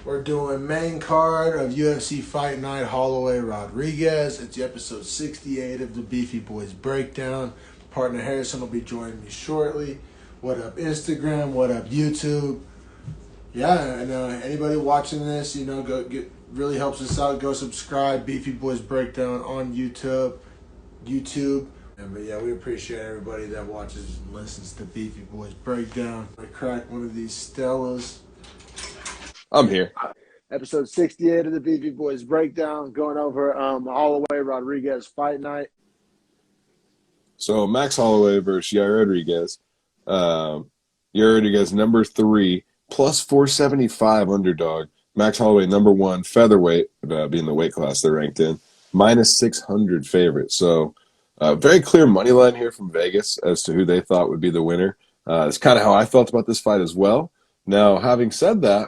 We're doing main card of UFC Fight Night Holloway Rodriguez. It's episode 68 of the Beefy Boys Breakdown. Partner Harrison will be joining me shortly. What up, Instagram? What up, YouTube? Yeah, and anybody watching this, go get really helps us out. Go subscribe, Beefy Boys Breakdown on YouTube. But yeah, we appreciate everybody that watches and listens to Beefy Boys Breakdown. I crack one of these Stellas. I'm here. Episode 68 of the Beefy Boys Breakdown, going over Holloway Rodriguez Fight Night. So Max Holloway versus Yair Rodriguez. Yair Rodriguez number 3 plus 475 underdog. Max Holloway number 1 featherweight, being the weight class they're ranked in, minus 600 favorite. So very clear money line here from Vegas as to who they thought would be the winner. It's kind of how I felt about this fight as well. Now, having said that,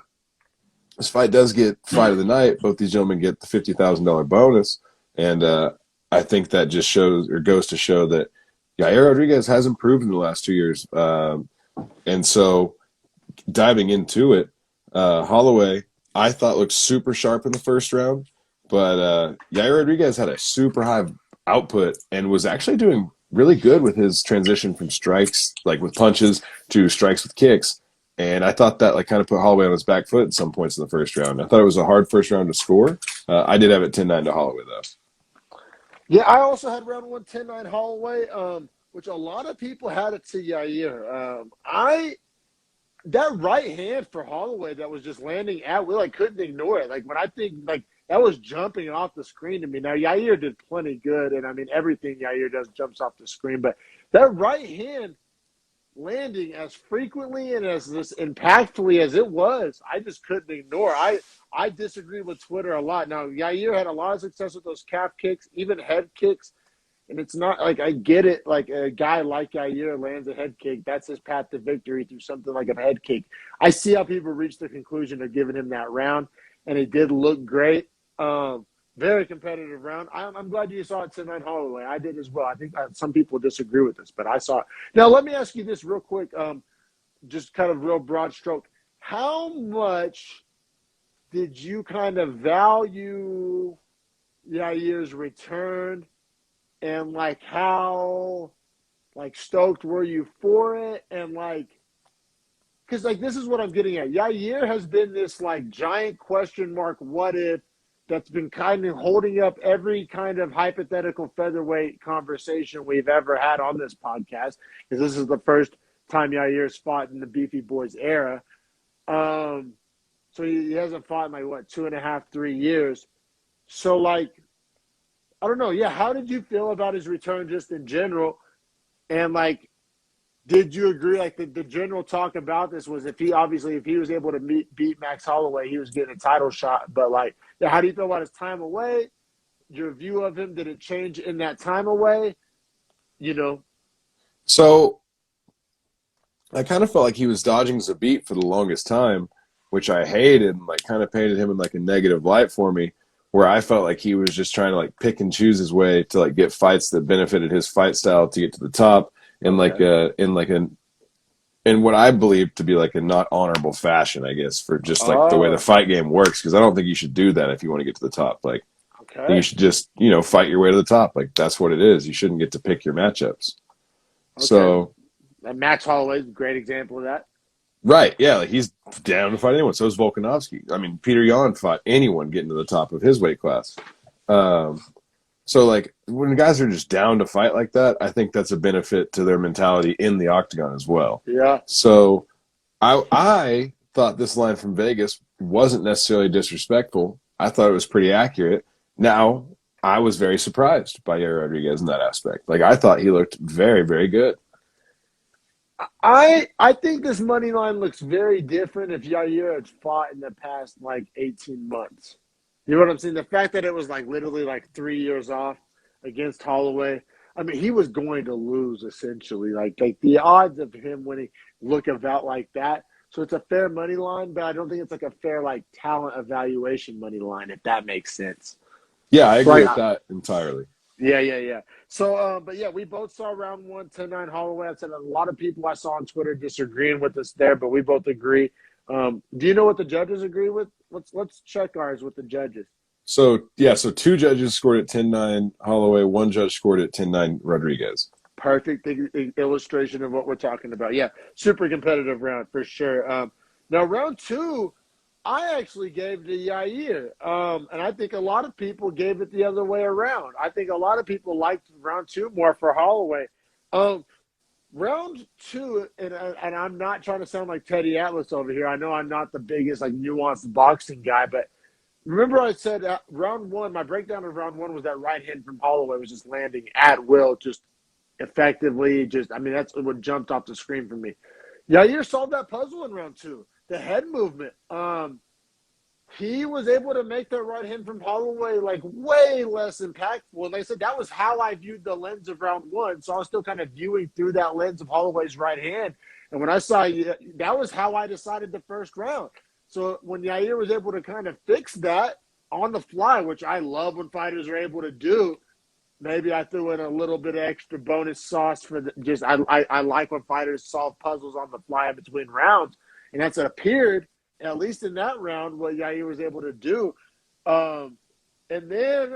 this fight does get fight of the night. Both these gentlemen get the $50,000 bonus, and I think that just shows or goes to show that Yair Rodriguez has improved in the last 2 years. And so, diving into it, Holloway I thought looked super sharp in the first round, but Yair Rodriguez had a super high output and was actually doing really good with his transition from strikes, like with punches, to strikes with kicks. And I thought that kind of put Holloway on his back foot at some points in the first round. I thought it was a hard first round to score. I did have it 10-9 to Holloway, though. Yeah, I also had round 1 10-9 Holloway, which a lot of people had it to Yair. That right hand for Holloway that was just landing at will, I couldn't ignore it. When I think that was jumping off the screen to me. Now Yair did plenty good, and I mean everything Yair does jumps off the screen, but that right hand landing as frequently and as this impactfully as it was, I just couldn't ignore. I disagree with Twitter a lot. Now, Yair had a lot of success with those calf kicks, even head kicks. And it's not I get it. A guy like Yair lands a head kick. That's his path to victory through something like a head kick. I see how people reach the conclusion of giving him that round. And it did look great. Very competitive round. I'm glad you saw it tonight, Holloway. I did as well. I think some people disagree with this, but I saw it. Now, let me ask you this real quick, just kind of real broad stroke. How much did you kind of value Yair's return, and how stoked were you for it? And because this is what I'm getting at. Yair has been this giant question mark, what if, that's been kind of holding up every kind of hypothetical featherweight conversation we've ever had on this podcast, because this is the first time Yair's fought in the Beefy Boys era. So he hasn't fought in 2.5, 3 years. So I don't know. Yeah, how did you feel about his return just in general? And did you agree? The general talk about this was if he was able to beat Max Holloway, he was getting a title shot. But how do you feel about his time away? Your view of him, did it change in that time away? So I kind of felt like he was dodging Zabit for the longest time, which I hated and kind of painted him in a negative light for me, where I felt like he was just trying to pick and choose his way to get fights that benefited his fight style to get to the top in in what I believe to be a not honorable fashion, I guess, for just the way the fight game works. Because I don't think you should do that if you want to get to the top. You should just fight your way to the top. That's what it is. You shouldn't get to pick your matchups. Okay. So, and Max Holloway is a great example of that. Right, yeah, he's down to fight anyone. So is Volkanovski. I mean, Peter Yan fought anyone getting to the top of his weight class. So when guys are just down to fight like that, I think that's a benefit to their mentality in the octagon as well. Yeah. So I thought this line from Vegas wasn't necessarily disrespectful. I thought it was pretty accurate. Now, I was very surprised by Yair Rodriguez in that aspect. I thought he looked very, very good. I think this money line looks very different if Yair had fought in the past 18 months. You know what I'm saying? The fact that it was literally 3 years off against Holloway. I mean, he was going to lose essentially. The odds of him winning look about like that. So it's a fair money line, but I don't think it's a fair talent evaluation money line, if that makes sense. Yeah, I agree with that entirely. Yeah. So, but yeah, we both saw round 1 10-9 Holloway. I said a lot of people I saw on Twitter disagreeing with us there, but we both agree Do you know what the judges agree with? Let's check ours with the judges. So yeah, so two judges scored at 10-9 Holloway, one judge scored at 10-9 Rodriguez. Perfect illustration of what we're talking about. Yeah, super competitive round for sure. Now round two, I actually gave to Yair, and I think a lot of people gave it the other way around. I think a lot of people liked round two more for Holloway. Um, Round two, and I'm not trying to sound like Teddy Atlas over here. I know I'm not the biggest like nuanced boxing guy, but remember I said round one, my breakdown of round one was that right hand from Holloway was just landing at will, just effectively. Just I mean that's what jumped off the screen for me. Yair solved that puzzle in round two. The head movement. He was able to make that right hand from Holloway like way less impactful. And like I said, that was how I viewed the lens of round one. So I was still kind of viewing through that lens of Holloway's right hand. And when I saw that was how I decided the first round. So when Yair was able to kind of fix that on the fly, which I love when fighters are able to do, maybe I threw in a little bit of extra bonus sauce for I like when fighters solve puzzles on the fly in between rounds. And that's appeared at least in that round, what Yair was able to do. And then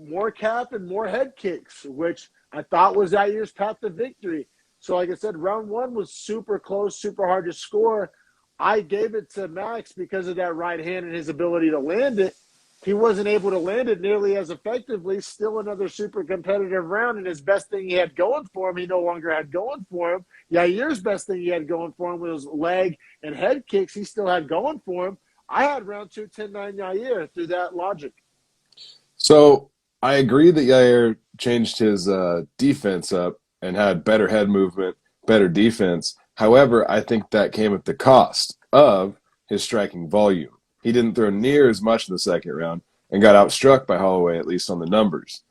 more cap and more head kicks, which I thought was Yair's path to victory. So, like I said, round one was super close, super hard to score. I gave it to Max because of that right hand and his ability to land it. He wasn't able to land it nearly as effectively. Still another super competitive round, and his best thing he had going for him, he no longer had going for him. Yair's best thing he had going for him was leg and head kicks. He still had going for him. I had round two, 10-9 Yair through that logic. So I agree that Yair changed his defense up and had better head movement, better defense. However, I think that came at the cost of his striking volume. He didn't throw near as much in the second round and got outstruck by Holloway, at least on the numbers.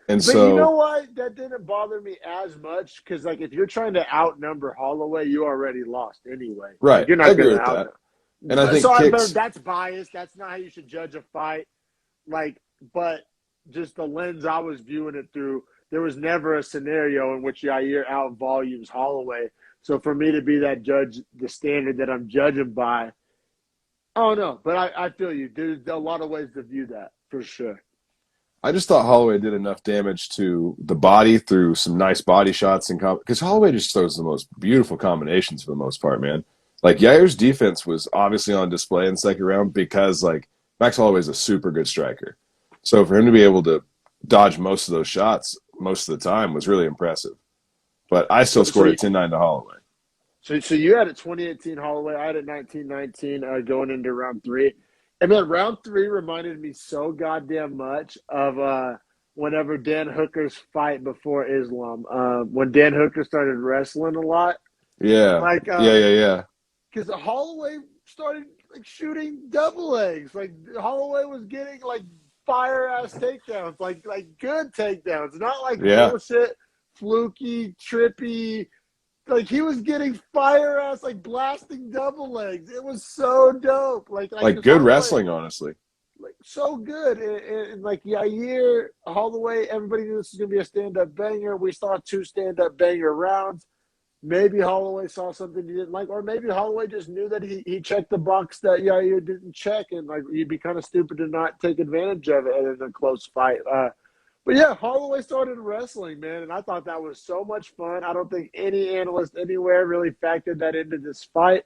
And But you know so, what? That didn't bother me as much because, like, if you're trying to outnumber Holloway, you already lost anyway. Like, right, you're I not going agree to with that. out. And I think But kicks, that's biased. That's not how you should judge a fight. Like, but just the lens I was viewing it through, there was never a scenario in which Yair out volumes Holloway. So for me to be that judge, the standard that I'm judging by, oh no. But I feel you. There's a lot of ways to view that for sure. I just thought Holloway did enough damage to the body through some nice body shots and because Holloway just throws the most beautiful combinations for the most part, man. Like Yair's defense was obviously on display in the second round because like Max Holloway's a super good striker. So for him to be able to dodge most of those shots most of the time was really impressive. But I still scored So at 10-9 to Holloway. So you had a 2018 Holloway. I had a 1919 going into round three. And then round three reminded me so goddamn much of whenever Dan Hooker's fight before Islam. When Dan Hooker started wrestling a lot. Yeah. Like, Yeah. because Holloway started like shooting double legs. Like Holloway was getting like fire ass takedowns, like good takedowns, not like Yeah. bullshit, fluky, trippy. Like he was getting fire ass, like blasting double legs. It was so dope. Like Like this good Holloway, wrestling, honestly. like so good. And like Yair, Holloway, everybody knew this was gonna be a stand up banger. We saw two stand up banger rounds. Maybe Holloway saw something he didn't like, or maybe Holloway just knew that he checked the box that Yair didn't check, and like you'd be kind of stupid to not take advantage of it in a close fight. But yeah, Holloway started wrestling, man, and I thought that was so much fun. I don't think any analyst anywhere really factored that into this fight.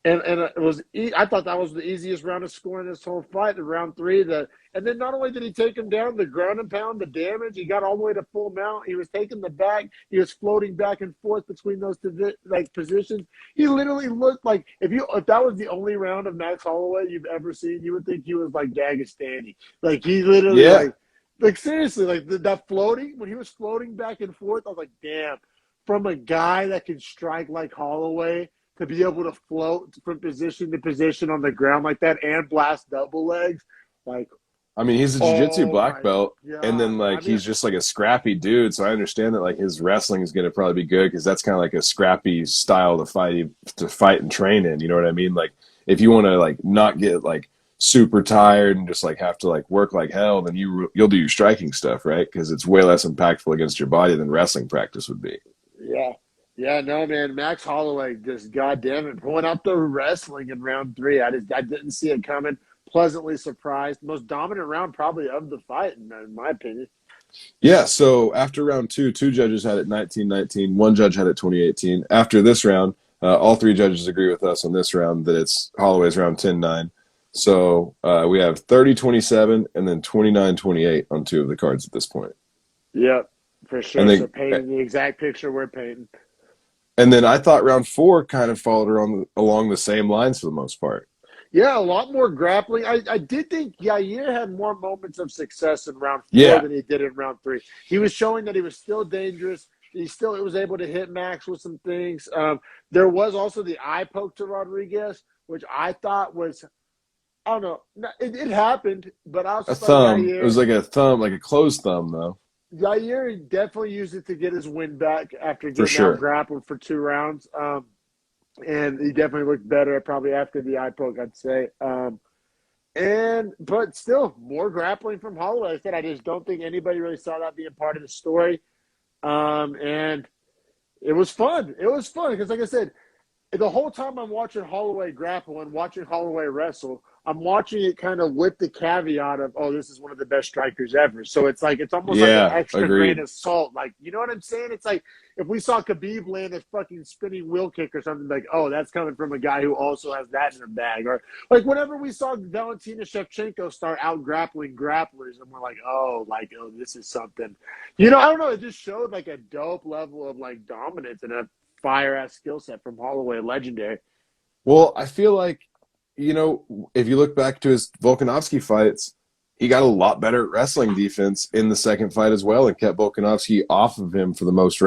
And it was I thought that was the easiest round of scoring this whole fight, the round three. And then not only did he take him down, the ground and pound, the damage, he got all the way to full mount. He was taking the back. He was floating back and forth between those like positions. He literally looked like if that was the only round of Max Holloway you've ever seen, you would think he was like Dagestani. Like he literally Yeah. like seriously, like that floating, when he was floating back and forth, I was like, damn, from a guy that can strike like Holloway to be able to float from position to position on the ground like that and blast double legs, like, I mean, he's a jiu-jitsu oh black my belt, and then God. like I mean, he's just like a scrappy dude. So I understand that like his wrestling is going to probably be good because that's kind of like a scrappy style to fight and train in. You know what I mean? Like if you want to like not get like super tired and just like have to like work like hell, then you'll do your striking stuff, right? Because it's way less impactful against your body than wrestling practice would be. yeah. Yeah, no, man. Max Holloway just goddamn it, pulling out the wrestling in round three. I didn't see it coming. Pleasantly surprised. Most dominant round probably of the fight, in my opinion. Yeah, so after round two, two judges had it 19-19, one judge had it 2018. After this round, all three judges agree with us on this round that it's Holloway's round 10-9. So we have 30-27 and then 29-28 on two of the cards at this point. Yep, for And sure. So then painting the exact picture we're painting. and then I thought round four kind of followed along the same lines for the most part. Yeah, a lot more grappling. I did think Yair had more moments of success in round four Yeah, than he did in round three. He was showing that he was still dangerous. He still was able to hit Max with some things. There was also the eye poke to Rodriguez, which I thought was, I don't know, it happened, but I a also thought thumb. It was like a thumb, like a closed thumb, though, Yair definitely used it to get his win back after for getting out sure. grappled for 2 rounds. And he definitely looked better probably after the eye poke, I'd say. But still more grappling from Holloway. I said I just don't think anybody really saw that being part of the story. And it was fun. It was fun because, like I said, the whole time I'm watching Holloway grapple and watching Holloway wrestle, I'm watching it kind of with the caveat of, oh, this is one of the best strikers ever. So it's like it's almost like an Yeah, extra grain agreed. of salt. Like, you know what I'm saying? It's like if we saw Khabib land a fucking spinning wheel kick or something, like, oh, that's coming from a guy who also has that in the bag. Or like whenever we saw Valentina Shevchenko start out grappling grapplers, and we're like, oh, this is something. You know, I don't know. It just showed like a dope level of like dominance and a fire ass skill set from Holloway, legendary. Well, I feel like, if you look back to his Volkanovski fights, he got a lot better at wrestling defense in the second fight as well and kept Volkanovski off of him for the most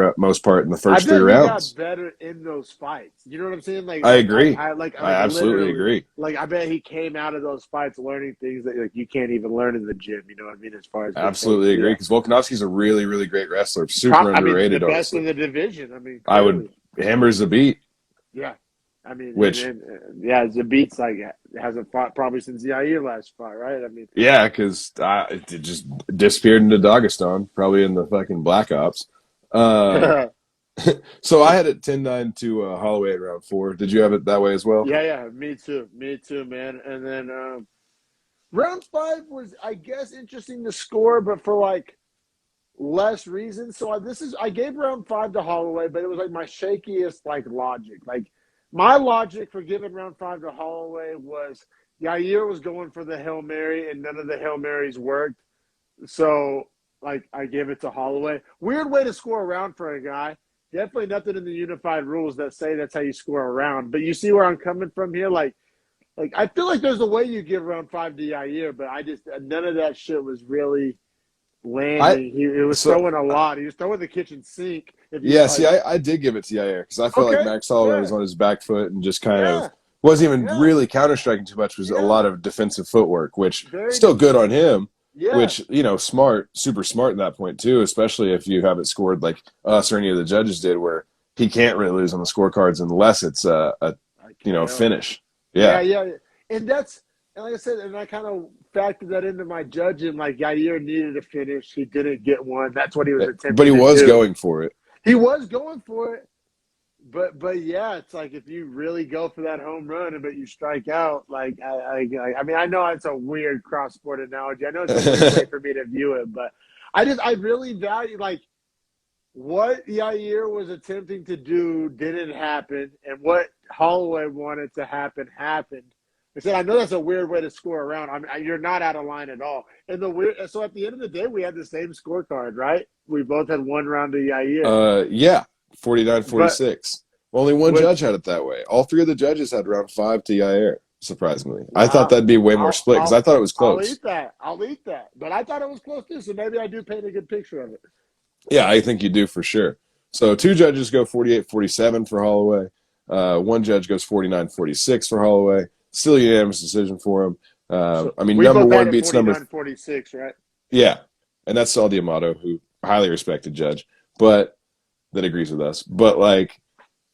part in the I first three bet he got rounds. better in those fights. You know what I'm saying? I agree. I Like absolutely literally, agree. like I bet he came out of those fights learning things that like you can't even learn in the gym. You know what I mean? As far as being able to Absolutely do agree that. because Volkanovski's a really, really great wrestler. Super I mean, the underrated, best honestly. in the division. I mean, I would clearly, hammers the beat, yeah. I mean, which, yeah, Zabit's like hasn't fought probably since Yair last fight, right? I mean, yeah, because it just disappeared into Dagestan, probably in the fucking Black Ops. Uh, yeah, so I had it 10-9 to Holloway at round four. Did you have it that way as well? yeah, me too, man. And then round five was, I guess, interesting to score, but for like less reasons. So I gave round five to Holloway, but it was like my shakiest like logic. Like my logic for giving round five to Holloway was Yair was going for the Hail Mary and none of the Hail Marys worked. So like I gave it to Holloway. Weird way to score a round for a guy. Definitely nothing in the unified rules that say that's how you score a round. But you see where I'm coming from here? Like I feel like there's a way you give round five to Yair, but I just none of that shit was really I landing. He was so throwing a lot. He was throwing the kitchen sink. If you Yeah, see, like, I did give it to Yair because I felt like okay, Max Holloway was yeah, on his back foot and just kind of yeah, wasn't even yeah, really counter striking too much. Was a yeah, lot of defensive footwork, which very still good on defensive. him. Yeah, Which smart, super smart at that point too, especially if you haven't scored like us or any of the judges did, where he can't really lose on the scorecards unless it's a like KO. finish. Yeah, Yeah, yeah, and like I said, and I kind of factored that into my judging. Like Yair needed a finish, he didn't get one. That's what he was but he attempting to was do. going for it. He was going for it, but yeah, it's like if you really go for that home run but you strike out, like I mean, I know it's a weird cross sport analogy. I know it's a weird way for me to view it, but I really value like what Yair was attempting to do didn't happen, and what Holloway wanted to happen happened. I said, I know that's a weird way to score around. I mean, you're not out of line at all. And so at the end of the day, we had the same scorecard, right? We both had one round to Yair, Yeah, 49 but 46. Only one judge which had it that way. All three of the judges had round five to Yair, surprisingly. I thought wow, that'd be way more I'll split because I I'll thought it was I'll close. eat that. I'll eat that. But I thought it was close too, so maybe I do paint a good picture of it. Yeah, I think you do for sure. So two judges go 48-47 for Holloway. One judge goes 49-46 for Holloway. Still a unanimous decision for him. So I mean, we number both had one it beats number. 49-46, right? Yeah, and that's Saul D'Amato, who highly respected judge, but that agrees with us. But like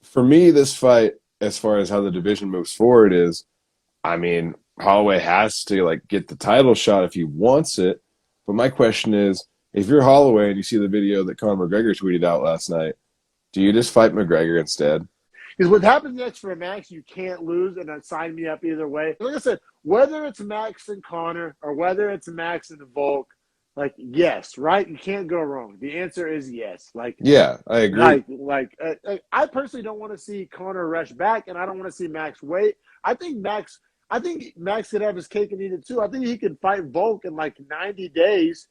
for me, this fight, as far as how the division moves forward, is I mean, Holloway has to like get the title shot if he wants it. But my question is, if you're Holloway and you see the video that Conor McGregor tweeted out last night, Do you just fight McGregor instead? Because what happens next for Max, you can't lose, and then sign me up either way. Like I said, whether it's Max and Connor or whether it's Max and Volk, like yes, right? You can't go wrong. The answer is yes. Yeah, I agree. I personally don't want to see Connor rush back, and I don't want to see Max wait. I think Max. I think Max could have his cake and eat it too. I think he could fight Volk in like 90 days,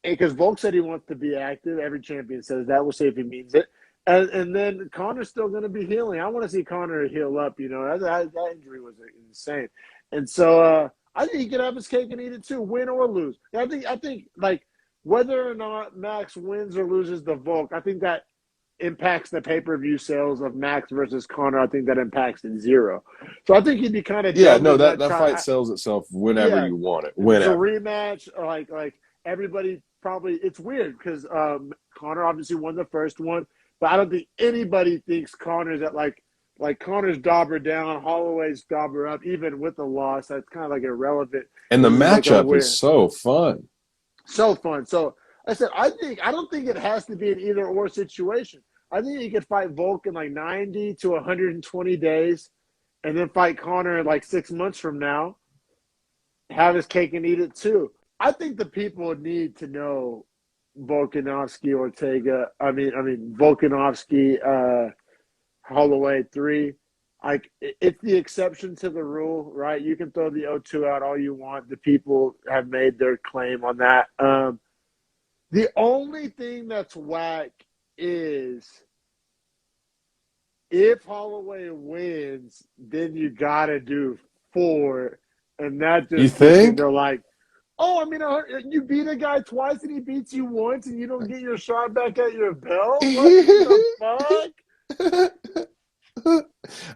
because Volk said he wants to be active. Every champion says that. We'll see if he means it. And then Connor's still going to be healing. I want to see Connor heal up. You know, that injury was insane. And so I think he could have his cake and eat it too, win or lose. I think like whether or not Max wins or loses the Volk, I think that impacts the pay-per-view sales of Max versus Connor. I think that impacts it zero. So I think he'd be kind of Yeah, dumb no, to that not that try. fight sells itself whenever Yeah, you want it, so whenever. rematch, like everybody probably. It's weird because Connor obviously won the first one, but I don't think anybody thinks Connor's at like Connor's dauber down, Holloway's dauber up, even with the loss. That's kind of like irrelevant. And the This is like a matchup is weird, so fun. so fun. So I said, I don't think it has to be an either or situation. I think you could fight Volk in like 90 to 120 days, and then fight Connor in like 6 months from now, have his cake and eat it too. I think the people need to know Volkanovski, Ortega. I mean Volkanovski, Holloway 3. Like it's the exception to the rule, right? You can throw the O2 out all you want. The people have made their claim on that. The only thing that's whack is if Holloway wins, then you gotta do 4, and that You just gets think? into like, oh, I mean, you beat a guy twice and he beats you once, and you don't get your shot back at your belt. What the fuck,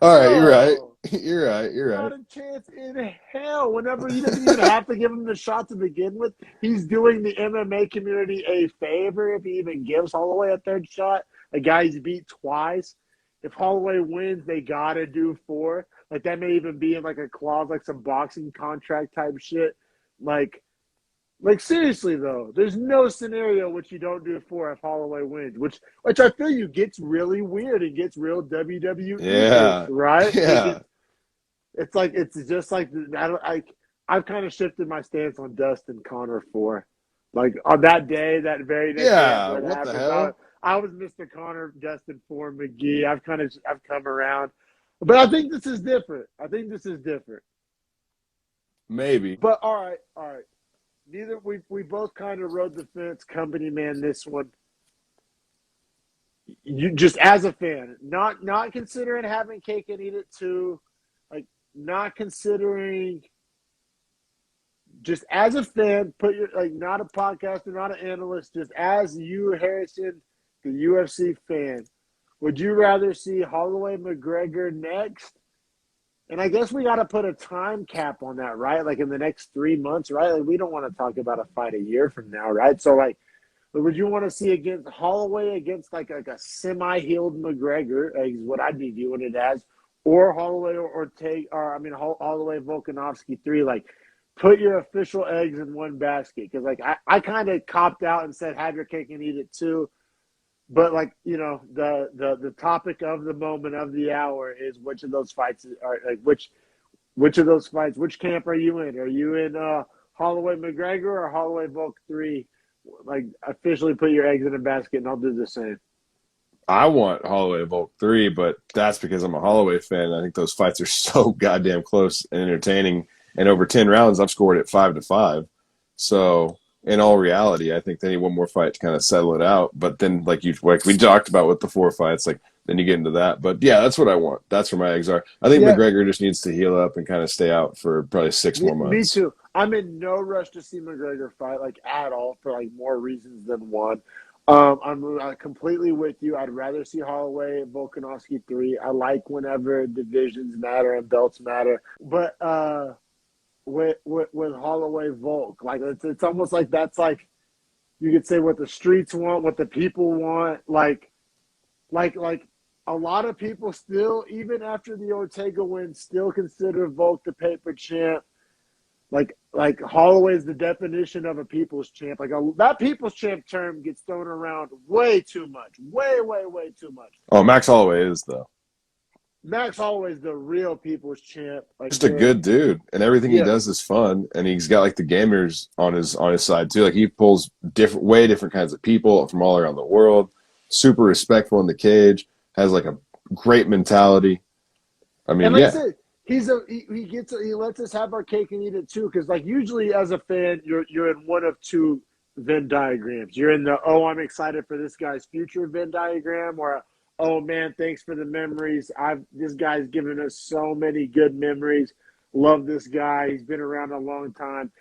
All right, you're right. bro? You're right. You're right. Not a chance in hell. Whenever he doesn't even have to give him the shot to begin with, he's doing the MMA community a favor if he even gives Holloway a third shot. A guy he's beat twice. If Holloway wins, they gotta do 4. Like that may even be in like a clause, like some boxing contract type shit. Like, seriously though, there's no scenario which you don't do 4 if Holloway wins, which I feel you gets really weird. It gets real WWE-ish, Yeah. right? Yeah. It's like it's just like I've kind of shifted my stance on Dustin Connor 4. Like on that day, that very next day Yeah. after it What the happened, hell? I was Mr. Connor, Dustin 4, McGee. I've come around, but I think this is different. I think this is different. Maybe. But all right. Neither we both kind of rode the fence, company man. This one, you just as a fan, not considering having cake and eat it too, like not considering, just as a fan, put your like not a podcaster, not an analyst, just as you, Harrison, the UFC fan, would you rather see Holloway McGregor next? And I guess we got to put a time cap on that, right? Like in the next 3 months, right? Like we don't want to talk about a fight a year from now, right? So like, would you want to see against Holloway against like a semi-healed McGregor, is what I'd be viewing it as, or Holloway or take, or I mean Holloway Volkanovski 3? Like, put your official eggs in one basket, because like I kind of copped out and said have your cake and eat it too. But like the topic of the moment of the hour is which of those fights are like which of those fights, which camp are you in? Are you in Holloway McGregor or Holloway Volk 3? Like officially put your eggs in a basket, and I'll do the same. I want Holloway Volk 3, but that's because I'm a Holloway fan. I think those fights are so goddamn close and entertaining. And over 10 rounds, I've scored it 5-5. So, in all reality, I think they need one more fight to kind of settle it out. But then, like we talked about with the 4 fights, like then you get into that. But yeah, that's what I want. That's where my eggs are. I think Yeah, McGregor just needs to heal up and kind of stay out for probably 6 more me months. too. I'm in no rush to see McGregor fight, like at all, for like more reasons than one. I'm completely with you. I'd rather see Holloway and Volkanovski 3. I like whenever divisions matter and belts matter, but with Holloway Volk, like it's almost like that's like you could say what the streets want, what the people want, like a lot of people still, even after the Ortega win, still consider Volk the paper champ. Like Holloway is the definition of a people's champ. That people's champ term gets thrown around way too much, way too much. Oh, Max Holloway is though. Max Holloway is the real people's champ. Like Just a good dude, and everything he yeah, does is fun, and he's got like the gamers on his side too. Like he pulls way different kinds of people from all around the world. Super respectful in the cage, has like a great mentality. I and mean, like I yeah, said, he lets us have our cake and eat it too. Because like usually as a fan, you're in one of two Venn diagrams. You're in the I'm excited for this guy's future Venn diagram, or oh man, thanks for the memories. This guy's given us so many good memories. Love this guy. He's been around a long time.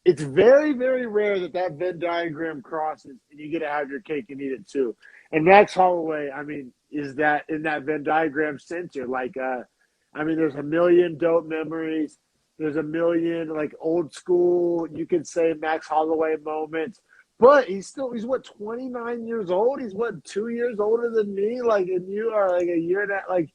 It's very, very rare that Venn diagram crosses and you get to have your cake and eat it too. And Max Holloway, I mean, is that in that Venn diagram center? I mean, there's a million dope memories. There's a million like old school, you could say Max Holloway moments. But he's what, 29 years old? He's what, 2 years older than me? Like, and you are like a year and a, like,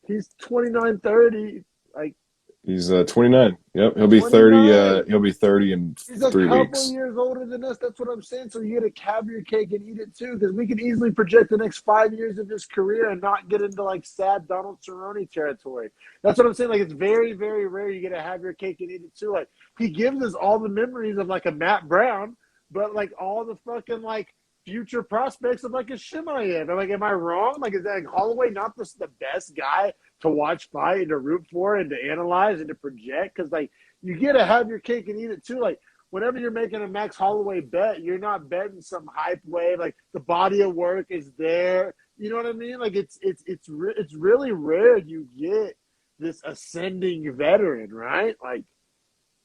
he's 29, 30. Like, he's 29. Yep, he'll be 30. 29. He'll be 30 in He's a 3 weeks. couple years older than us. That's what I'm saying. So you get to have your cake and eat it too, because we can easily project the next 5 years of his career and not get into like sad Donald Cerrone territory. That's what I'm saying. Like it's very, very rare you get to have your cake and eat it too. Like he gives us all the memories of like a Matt Brown, but like all the fucking like future prospects of like a Shimaev. I'm like, am I wrong? Like is that like Holloway not the best guy to watch fight and to root for and to analyze and to project? Because like you get to have your cake and eat it too. Like whenever you're making a Max Holloway bet, you're not betting some hype wave. Like the body of work is there. You know what I mean? Like it's really rare you get this ascending veteran, right? Like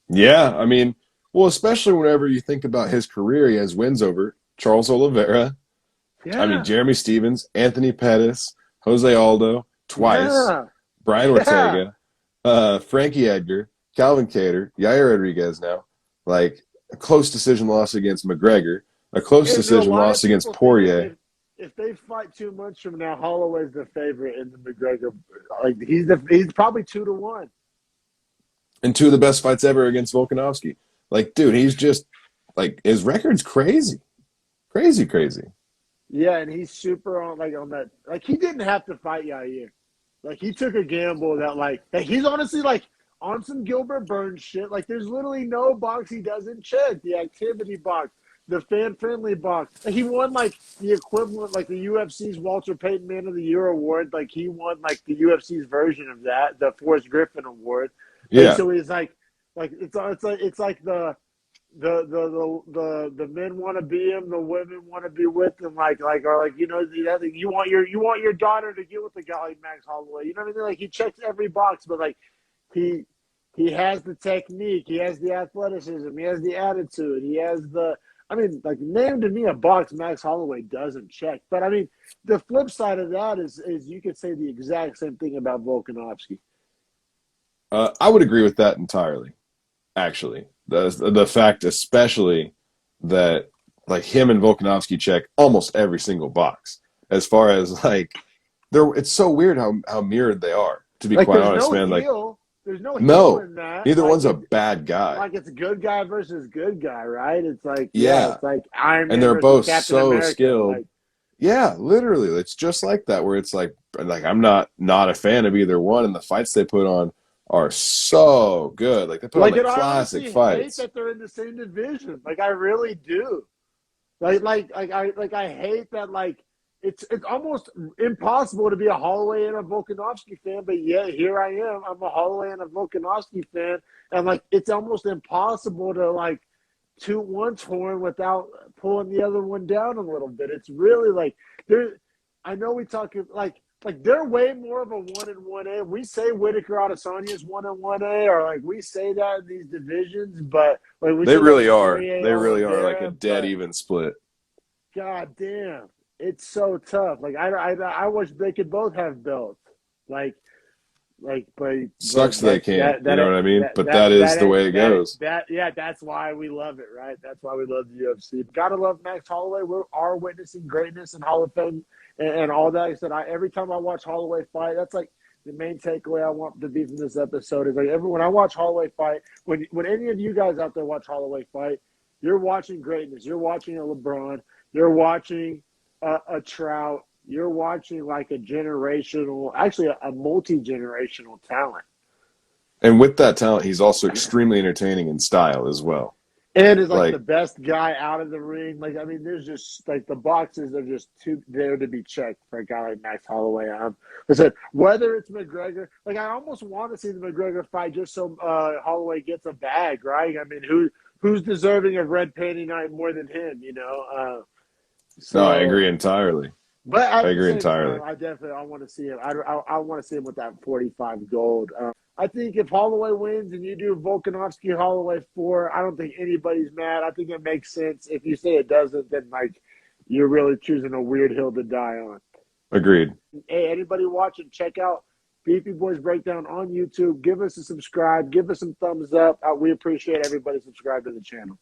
Yeah, I mean, well, especially whenever you think about his career, he has wins over Charles Oliveira. I mean, yeah, Jeremy Stevens, Anthony Pettis, Jose Aldo twice, yeah, Brian yeah. Ortega, Frankie Edgar, Calvin Cater, Yair Rodriguez now. Like a close decision loss against McGregor, a close And a decision lot of loss against people think Poirier. if they fight 2 months from now, Holloway's the favorite in the McGregor. Like he's probably 2-1. And two of the best fights ever against Volkanovski. Like, dude, he's just like his record's crazy, crazy, crazy. Yeah, and he's super on that. Like he didn't have to fight Yair. Like he took a gamble that he's honestly like on some Gilbert Burns shit. Like there's literally no box he doesn't check. The activity box, the fan friendly box. Like, he won like the equivalent, like the UFC's Walter Payton Man of the Year award. Like he won like the UFC's version of that, the Forrest Griffin award. Like Yeah, so he's like it's like the men want to be him, the women want to be with him, or like you want your daughter to get with a guy like Max Holloway. You know what I mean? Like he checks every box, but like he he has the technique, he has the athleticism, he has the attitude, he has the. I mean, like name to me a box Max Holloway doesn't check. But I mean, the flip side of that is you could say the exact same thing about Volkanovski. I would agree with that entirely. Actually, the fact, especially that like him and Volkanovski check almost every single box. As far as like, it's so weird how mirrored they are. To be Like quite honest, man. Like, there's no heel no, in that. neither one's a bad guy. Like it's good guy versus good guy, right? It's like Yeah, it's like Iron and Man they're versus both Captain so America. skilled. Like Yeah, literally, it's just like that. Where it's like I'm not a fan of either one, and the fights they put on are so good. Like they put on and I classic honestly hate fights. that they're in the same division. Like I really do. I hate that it's almost impossible to be a Holloway and a Volkanovski fan, but yeah, here I am. I'm a Holloway and a Volkanovski fan, and like it's almost impossible to like toot one's horn without pulling the other one down a little bit. It's really like there. I know we talk like they're way more of a 1-1A. We say Whitaker Adesanya is 1-1A, or like we say that in these divisions, but like we They say that really with are. Poirier They really are like a Oliveira, dead but even split. god damn, it's so tough. Like I wish they could both have belts. Like but Sucks they can't. You know what I mean? But that is that the ain't way it goes. that yeah, that's why we love it, right? That's why we love the UFC. Gotta love Max Holloway. We are witnessing greatness and Hall of Fame and all that. I said every time I watch Holloway fight, the main takeaway I want to be from this episode is like when I watch Holloway fight, when any of you guys out there watch Holloway fight, you're watching greatness. You're watching a LeBron. You're watching a Trout. You're watching like a generational, actually a multi-generational talent. And with that talent, he's also extremely entertaining in style as well. And is like the Like, best guy out of the ring. Like, I mean, there's just like the boxes are just too there to be checked for a guy like Max Holloway. I said whether it's McGregor, like I almost want to see the McGregor fight just so Holloway gets a bag, right? I mean, who's deserving of red panty night more than him? You know. no, I So, agree entirely. but I at the agree same entirely. time, I want to see him. I want to see him with that 45 gold. I think if Holloway wins and you do Volkanovski Holloway 4, I don't think anybody's mad. I think it makes sense. If you say it doesn't, then like you're really choosing a weird hill to die on. Agreed. Hey, anybody watching, check out Beefy Boys Breakdown on YouTube. Give us a subscribe. Give us some thumbs up. We appreciate everybody subscribed to the channel.